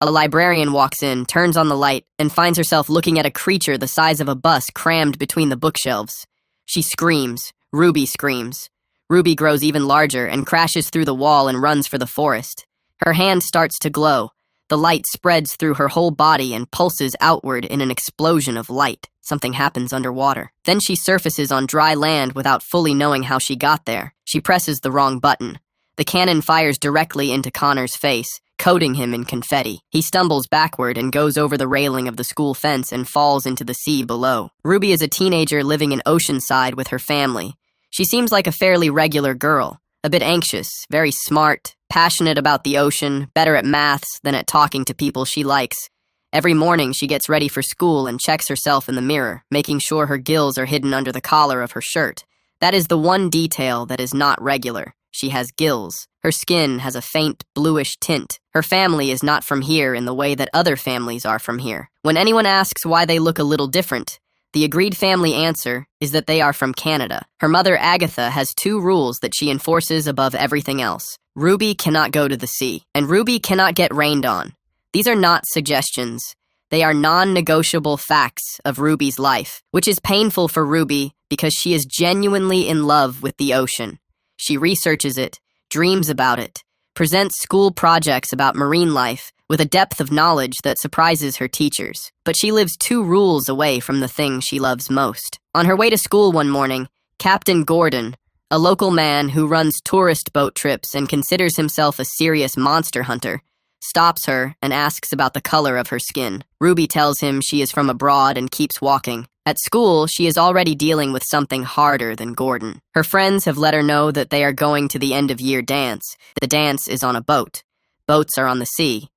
A librarian walks in, turns on the light, and finds herself looking at a creature the size of a bus crammed between the bookshelves. She screams. Ruby screams. Ruby grows even larger and crashes through the wall and runs for the forest. Her hand starts to glow. The light spreads through her whole body and pulses outward in an explosion of light. Something happens underwater. Then she surfaces on dry land without fully knowing how she got there. She presses the wrong button. The cannon fires directly into Connor's face, coating him in confetti. He stumbles backward and goes over the railing of the school fence and falls into the sea below. Ruby is a teenager living in Oceanside with her family. She seems like a fairly regular girl, a bit anxious, very smart, passionate about the ocean, better at maths than at talking to people she likes. Every morning she gets ready for school and checks herself in the mirror, making sure her gills are hidden under the collar of her shirt. That is the one detail that is not regular. She has gills. Her skin has a faint, bluish tint. Her family is not from here in the way that other families are from here. When anyone asks why they look a little different, the agreed family answer is that they are from Canada. Her mother, Agatha, has 2 rules that she enforces above everything else. Ruby cannot go to the sea, and Ruby cannot get rained on. These are not suggestions. They are non-negotiable facts of Ruby's life, which is painful for Ruby because she is genuinely in love with the ocean. She researches it, dreams about it, presents school projects about marine life with a depth of knowledge that surprises her teachers. But she lives 2 rules away from the thing she loves most. On her way to school one morning, Captain Gordon, a local man who runs tourist boat trips and considers himself a serious monster hunter, stops her and asks about the color of her skin. Ruby tells him she is from abroad and keeps walking. At school, she is already dealing with something harder than Gordon. Her friends have let her know that they are going to the end-of-year dance. The dance is on a boat. Boats are on the sea.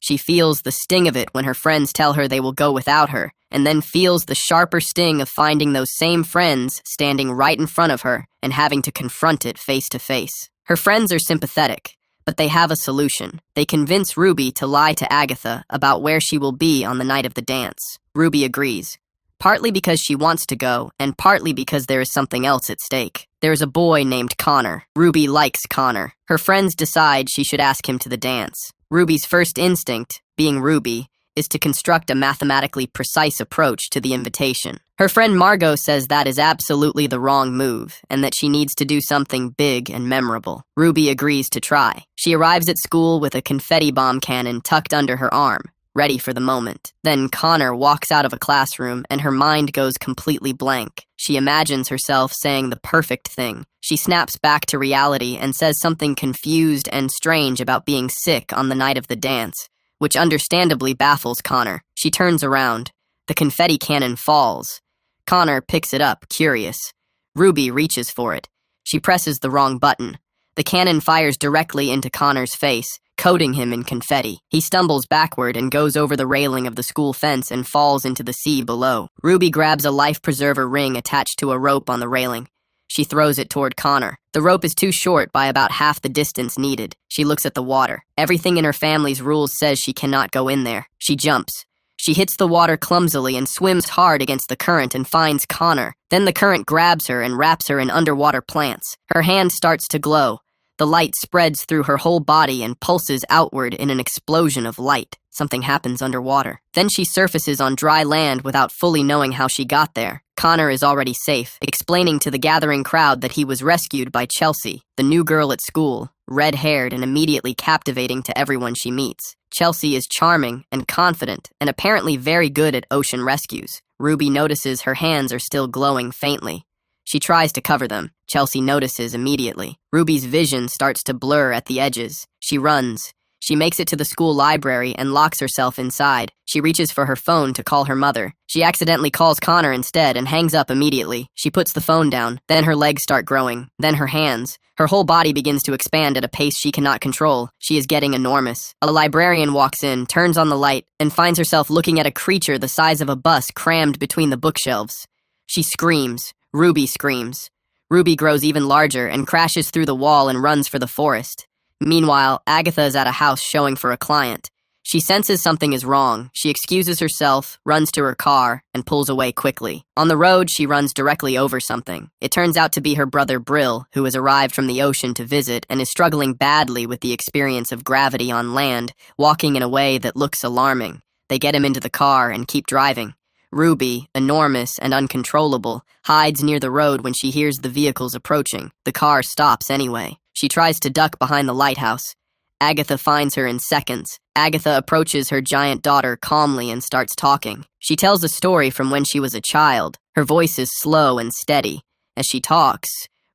She feels the sting of it when her friends tell her they will go without her, and then feels the sharper sting of finding those same friends standing right in front of her and having to confront it face to face. Her friends are sympathetic, but they have a solution. They convince Ruby to lie to Agatha about where she will be on the night of the dance. Ruby agrees, partly because she wants to go, and partly because there is something else at stake. There is a boy named Connor. Ruby likes Connor. Her friends decide she should ask him to the dance. Ruby's first instinct, being Ruby, is to construct a mathematically precise approach to the invitation. Her friend Margot says that is absolutely the wrong move, and that she needs to do something big and memorable. Ruby agrees to try. She arrives at school with a confetti bomb cannon tucked under her arm, ready for the moment. Then Connor walks out of a classroom and her mind goes completely blank. She imagines herself saying the perfect thing. She snaps back to reality and says something confused and strange about being sick on the night of the dance, which understandably baffles Connor. She turns around. The confetti cannon falls. Connor picks it up, curious. Ruby reaches for it. She presses the wrong button. The cannon fires directly into Connor's face, coating him in confetti. He stumbles backward and goes over the railing of the school fence and falls into the sea below. Ruby grabs a life preserver ring attached to a rope on the railing. She throws it toward Connor. The rope is too short by about half the distance needed. She looks at the water. Everything in her family's rules says she cannot go in there. She jumps. She hits the water clumsily and swims hard against the current and finds Connor. Then the current grabs her and wraps her in underwater plants. Her hand starts to glow. The light spreads through her whole body and pulses outward in an explosion of light. Something happens underwater. Then she surfaces on dry land without fully knowing how she got there. Connor is already safe, explaining to the gathering crowd that he was rescued by Chelsea, the new girl at school, red-haired and immediately captivating to everyone she meets. Chelsea is charming and confident and apparently very good at ocean rescues. Ruby notices her hands are still glowing faintly. She tries to cover them. Chelsea notices immediately. Ruby's vision starts to blur at the edges. She runs. She makes it to the school library and locks herself inside. She reaches for her phone to call her mother. She accidentally calls Connor instead and hangs up immediately. She puts the phone down. Then her legs start growing. Then her hands. Her whole body begins to expand at a pace she cannot control. She is getting enormous. A librarian walks in, turns on the light, and finds herself looking at a creature the size of a bus crammed between the bookshelves. She screams. Ruby screams. Ruby grows even larger and crashes through the wall and runs for the forest. Meanwhile, Agatha is at a house showing for a client. She senses something is wrong. She excuses herself, runs to her car, and pulls away quickly. On the road, she runs directly over something. It turns out to be her brother Brill, who has arrived from the ocean to visit and is struggling badly with the experience of gravity on land, walking in a way that looks alarming. They get him into the car and keep driving. Ruby, enormous and uncontrollable, hides near the road when she hears the vehicles approaching. The car stops anyway. She tries to duck behind the lighthouse. Agatha finds her in seconds. Agatha approaches her giant daughter calmly and starts talking. She tells a story from when she was a child. Her voice is slow and steady. As she talks,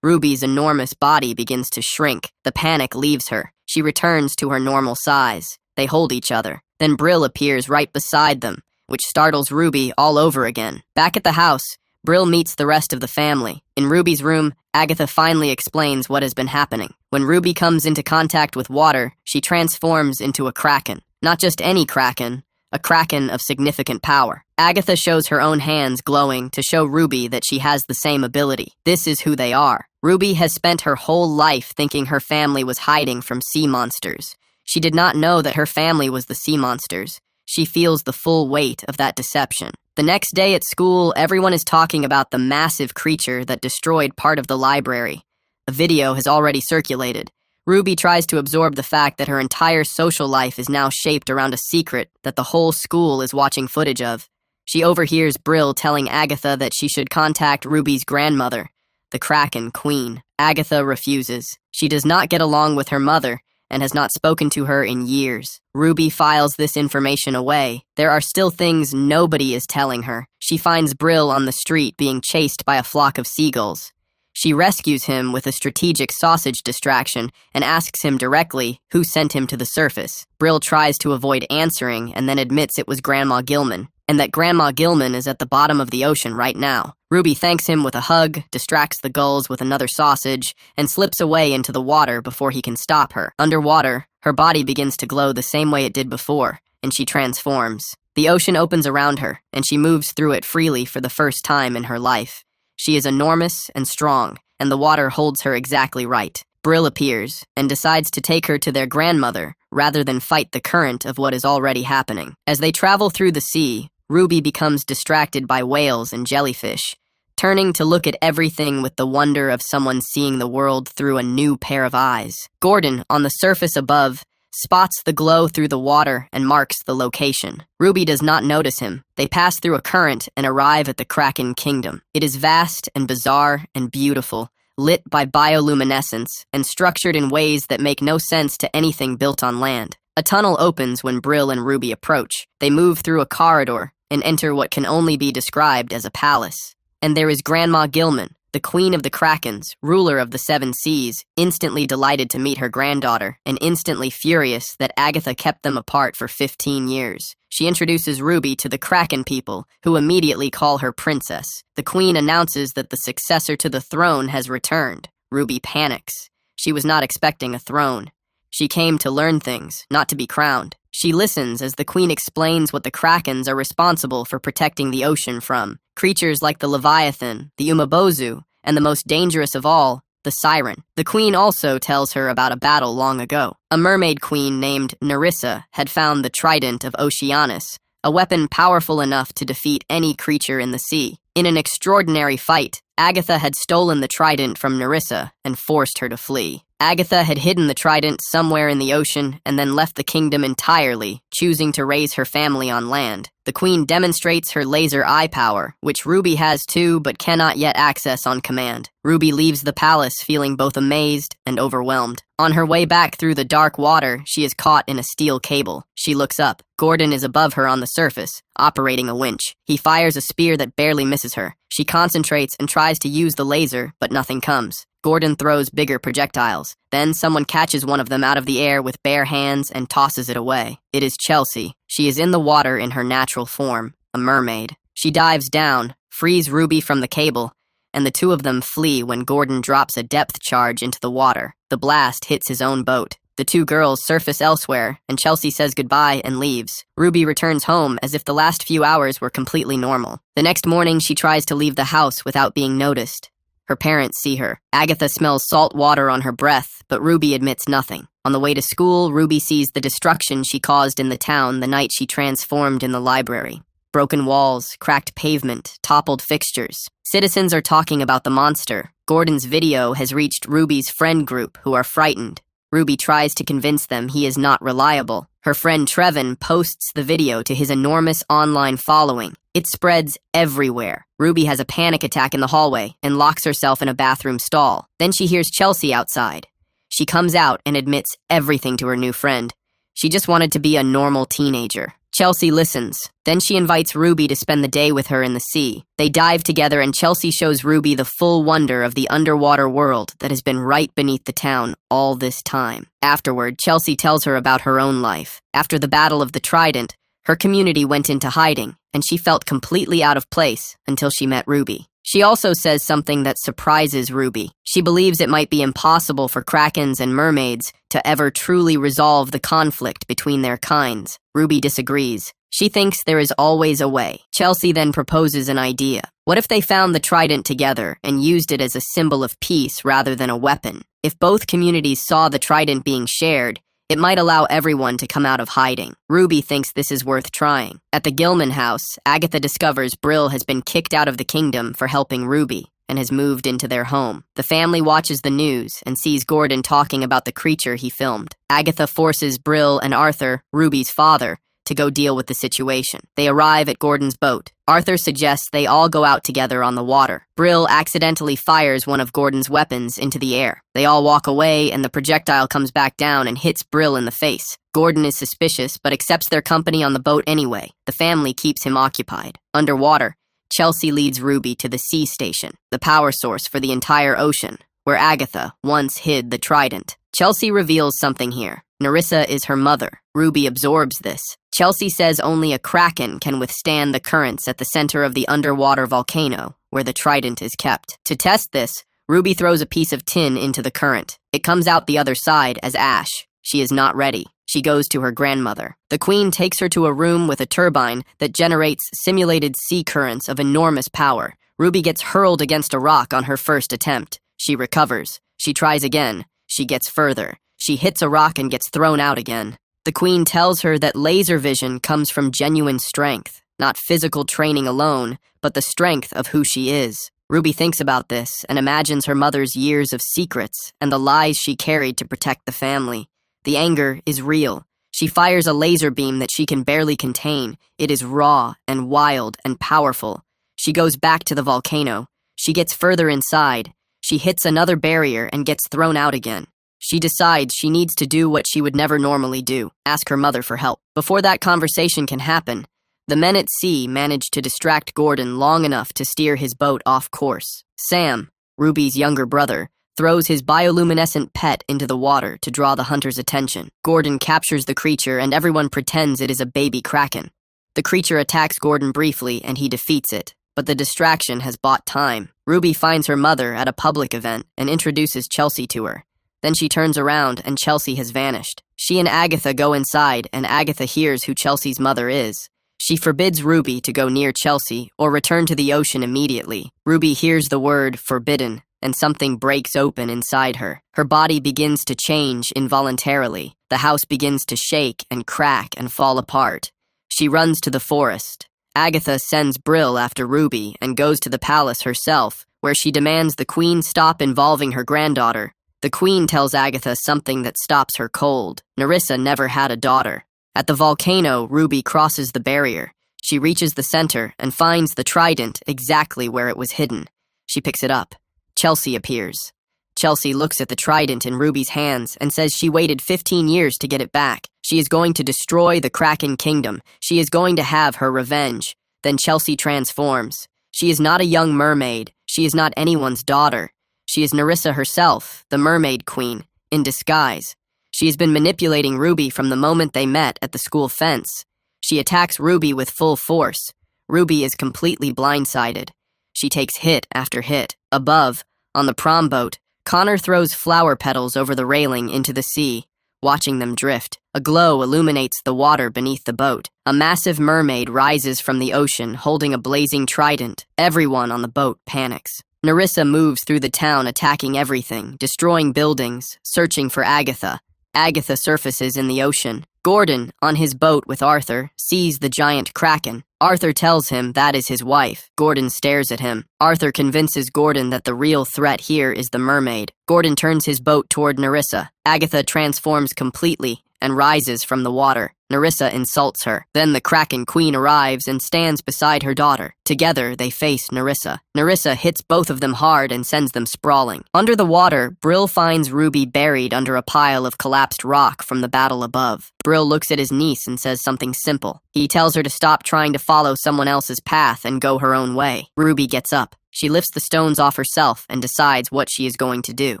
Ruby's enormous body begins to shrink. The panic leaves her. She returns to her normal size. They hold each other. Then Brill appears right beside them, which startles Ruby all over again. Back at the house, Brill meets the rest of the family. In Ruby's room, Agatha finally explains what has been happening. When Ruby comes into contact with water, she transforms into a Kraken. Not just any Kraken, a Kraken of significant power. Agatha shows her own hands glowing to show Ruby that she has the same ability. This is who they are. Ruby has spent her whole life thinking her family was hiding from sea monsters. She did not know that her family was the sea monsters. She feels the full weight of that deception. The next day at school, everyone is talking about the massive creature that destroyed part of the library. A video has already circulated. Ruby tries to absorb the fact that her entire social life is now shaped around a secret that the whole school is watching footage of. She overhears Brill telling Agatha that she should contact Ruby's grandmother, the Kraken Queen. Agatha refuses. She does not get along with her mother and has not spoken to her in years. Ruby files this information away. There are still things nobody is telling her. She finds Brill on the street being chased by a flock of seagulls. She rescues him with a strategic sausage distraction and asks him directly who sent him to the surface. Brill tries to avoid answering and then admits it was Grandma Gillman, and that Grandma Gillman is at the bottom of the ocean right now. Ruby thanks him with a hug, distracts the gulls with another sausage, and slips away into the water before he can stop her. Underwater, her body begins to glow the same way it did before, and she transforms. The ocean opens around her, and she moves through it freely for the first time in her life. She is enormous and strong, and the water holds her exactly right. Brill appears, and decides to take her to their grandmother, rather than fight the current of what is already happening. As they travel through the sea, Ruby becomes distracted by whales and jellyfish, turning to look at everything with the wonder of someone seeing the world through a new pair of eyes. Gordon, on the surface above, spots the glow through the water and marks the location. Ruby does not notice him. They pass through a current and arrive at the Kraken Kingdom. It is vast and bizarre and beautiful, lit by bioluminescence and structured in ways that make no sense to anything built on land. A tunnel opens when Brill and Ruby approach. They move through a corridor and enter what can only be described as a palace. And there is Grandma Gillman, the queen of the Krakens, ruler of the seven seas, instantly delighted to meet her granddaughter, and instantly furious that Agatha kept them apart for 15 years. She introduces Ruby to the Kraken people, who immediately call her princess. The queen announces that the successor to the throne has returned. Ruby panics. She was not expecting a throne. She came to learn things, not to be crowned. She listens as the queen explains what the Krakens are responsible for protecting the ocean from. Creatures like the Leviathan, the Umabozu, and the most dangerous of all, the Siren. The queen also tells her about a battle long ago. A mermaid queen named Nerissa had found the trident of Oceanus, a weapon powerful enough to defeat any creature in the sea. In an extraordinary fight, Agatha had stolen the trident from Nerissa and forced her to flee. Agatha had hidden the trident somewhere in the ocean and then left the kingdom entirely, choosing to raise her family on land. The queen demonstrates her laser eye power, which Ruby has too but cannot yet access on command. Ruby leaves the palace feeling both amazed and overwhelmed. On her way back through the dark water, she is caught in a steel cable. She looks up. Gordon is above her on the surface, operating a winch. He fires a spear that barely misses her. She concentrates and tries to use the laser, but nothing comes. Gordon throws bigger projectiles. Then someone catches one of them out of the air with bare hands and tosses it away. It is Chelsea. She is in the water in her natural form, a mermaid. She dives down, frees Ruby from the cable, and the two of them flee when Gordon drops a depth charge into the water. The blast hits his own boat. The two girls surface elsewhere, and Chelsea says goodbye and leaves. Ruby returns home as if the last few hours were completely normal. The next morning, she tries to leave the house without being noticed. Her parents see her. Agatha smells salt water on her breath, but Ruby admits nothing. On the way to school, Ruby sees the destruction she caused in the town the night she transformed in the library. Broken walls, cracked pavement, toppled fixtures. Citizens are talking about the monster. Gordon's video has reached Ruby's friend group, who are frightened. Ruby tries to convince them he is not reliable. Her friend Trevin posts the video to his enormous online following. It spreads everywhere. Ruby has a panic attack in the hallway and locks herself in a bathroom stall. Then she hears Chelsea outside. She comes out and admits everything to her new friend. She just wanted to be a normal teenager. Chelsea listens. Then she invites Ruby to spend the day with her in the sea. They dive together and Chelsea shows Ruby the full wonder of the underwater world that has been right beneath the town all this time. Afterward, Chelsea tells her about her own life. After the Battle of the Trident, her community went into hiding, and she felt completely out of place until she met Ruby. She also says something that surprises Ruby. She believes it might be impossible for Krakens and mermaids to ever truly resolve the conflict between their kinds. Ruby disagrees. She thinks there is always a way. Chelsea then proposes an idea. What if they found the trident together and used it as a symbol of peace rather than a weapon? If both communities saw the trident being shared, it might allow everyone to come out of hiding. Ruby thinks this is worth trying. At the Gillman house, Agatha discovers Brill has been kicked out of the kingdom for helping Ruby and has moved into their home. The family watches the news and sees Gordon talking about the creature he filmed. Agatha forces Brill and Arthur, Ruby's father, to go deal with the situation. They arrive at Gordon's boat. Arthur suggests they all go out together on the water. Brill accidentally fires one of Gordon's weapons into the air. They all walk away, and the projectile comes back down and hits Brill in the face. Gordon is suspicious, but accepts their company on the boat anyway. The family keeps him occupied. Underwater, Chelsea leads Ruby to the sea station, the power source for the entire ocean, where Agatha once hid the trident. Chelsea reveals something here. Nerissa is her mother. Ruby absorbs this. Chelsea says only a Kraken can withstand the currents at the center of the underwater volcano, where the trident is kept. To test this, Ruby throws a piece of tin into the current. It comes out the other side as ash. She is not ready. She goes to her grandmother. The queen takes her to a room with a turbine that generates simulated sea currents of enormous power. Ruby gets hurled against a rock on her first attempt. She recovers. She tries again. She gets further. She hits a rock and gets thrown out again. The queen tells her that laser vision comes from genuine strength, not physical training alone, but the strength of who she is. Ruby thinks about this and imagines her mother's years of secrets and the lies she carried to protect the family. The anger is real. She fires a laser beam that she can barely contain. It is raw and wild and powerful. She goes back to the volcano. She gets further inside. She hits another barrier and gets thrown out again. She decides she needs to do what she would never normally do, ask her mother for help. Before that conversation can happen, the men at sea manage to distract Gordon long enough to steer his boat off course. Sam, Ruby's younger brother, throws his bioluminescent pet into the water to draw the hunter's attention. Gordon captures the creature and everyone pretends it is a baby Kraken. The creature attacks Gordon briefly and he defeats it, but the distraction has bought time. Ruby finds her mother at a public event and introduces Chelsea to her. Then she turns around and Chelsea has vanished. She and Agatha go inside and Agatha hears who Chelsea's mother is. She forbids Ruby to go near Chelsea or return to the ocean immediately. Ruby hears the word forbidden and something breaks open inside her. Her body begins to change involuntarily. The house begins to shake and crack and fall apart. She runs to the forest. Agatha sends Brill after Ruby and goes to the palace herself, where she demands the queen stop involving her granddaughter. The queen tells Agatha something that stops her cold. Nerissa never had a daughter. At the volcano, Ruby crosses the barrier. She reaches the center and finds the trident exactly where it was hidden. She picks it up. Chelsea appears. Chelsea looks at the trident in Ruby's hands and says she waited 15 years to get it back. She is going to destroy the Kraken kingdom. She is going to have her revenge. Then Chelsea transforms. She is not a young mermaid. She is not anyone's daughter. She is Nerissa herself, the mermaid queen, in disguise. She has been manipulating Ruby from the moment they met at the school fence. She attacks Ruby with full force. Ruby is completely blindsided. She takes hit after hit. Above, on the prom boat, Connor throws flower petals over the railing into the sea, watching them drift. A glow illuminates the water beneath the boat. A massive mermaid rises from the ocean, holding a blazing trident. Everyone on the boat panics. Nerissa moves through the town attacking everything, destroying buildings, searching for Agatha. Agatha surfaces in the ocean. Gordon, on his boat with Arthur, sees the giant Kraken. Arthur tells him that is his wife. Gordon stares at him. Arthur convinces Gordon that the real threat here is the mermaid. Gordon turns his boat toward Nerissa. Agatha transforms completely and rises from the water. Nerissa insults her. Then the Kraken Queen arrives and stands beside her daughter. Together, they face Nerissa. Nerissa hits both of them hard and sends them sprawling. Under the water, Brill finds Ruby buried under a pile of collapsed rock from the battle above. Brill looks at his niece and says something simple. He tells her to stop trying to follow someone else's path and go her own way. Ruby gets up. She lifts the stones off herself and decides what she is going to do.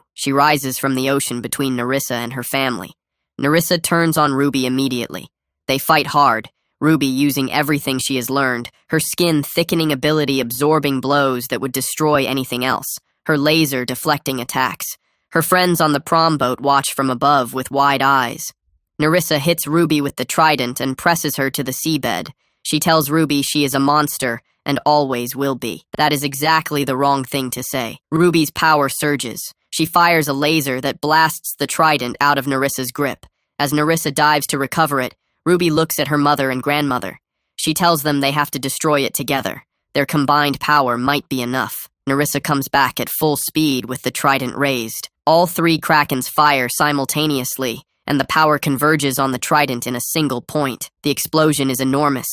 She rises from the ocean between Nerissa and her family. Nerissa turns on Ruby immediately. They fight hard, Ruby using everything she has learned, her skin thickening ability absorbing blows that would destroy anything else, her laser deflecting attacks. Her friends on the prom boat watch from above with wide eyes. Nerissa hits Ruby with the trident and presses her to the seabed. She tells Ruby she is a monster and always will be. That is exactly the wrong thing to say. Ruby's power surges. She fires a laser that blasts the trident out of Nerissa's grip. As Nerissa dives to recover it, Ruby looks at her mother and grandmother. She tells them they have to destroy it together. Their combined power might be enough. Nerissa comes back at full speed with the trident raised. All three Krakens fire simultaneously, and the power converges on the trident in a single point. The explosion is enormous.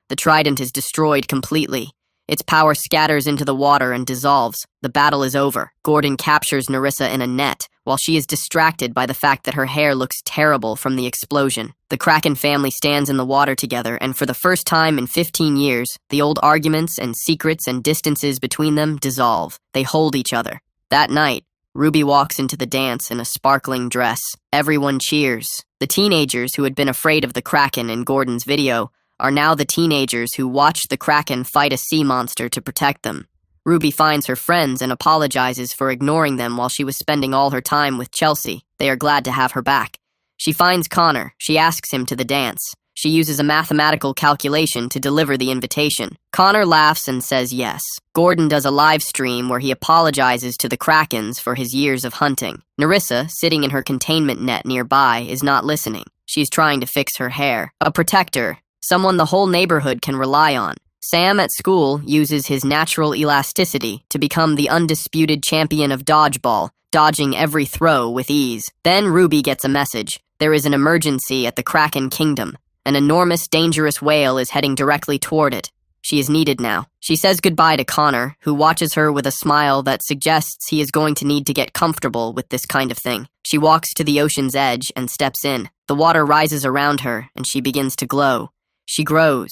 The trident is destroyed completely. Its power scatters into the water and dissolves. The battle is over. Gordon captures Nerissa in a net, while she is distracted by the fact that her hair looks terrible from the explosion. The Kraken family stands in the water together, and for the first time in 15 years, the old arguments and secrets and distances between them dissolve. They hold each other. That night, Ruby walks into the dance in a sparkling dress. Everyone cheers. The teenagers who had been afraid of the Kraken in Gordon's video are now the teenagers who watched the Kraken fight a sea monster to protect them. Ruby finds her friends and apologizes for ignoring them while she was spending all her time with Chelsea. They are glad to have her back. She finds Connor. She asks him to the dance. She uses a mathematical calculation to deliver the invitation. Connor laughs and says yes. Gordon does a live stream where he apologizes to the Krakens for his years of hunting. Nerissa, sitting in her containment net nearby, is not listening. She's trying to fix her hair. A protector, someone the whole neighborhood can rely on. Sam at school uses his natural elasticity to become the undisputed champion of dodgeball, dodging every throw with ease. Then Ruby gets a message. There is an emergency at the Kraken Kingdom. An enormous, dangerous whale is heading directly toward it. She is needed now. She says goodbye to Connor, who watches her with a smile that suggests he is going to need to get comfortable with this kind of thing. She walks to the ocean's edge and steps in. The water rises around her, and she begins to glow. She grows.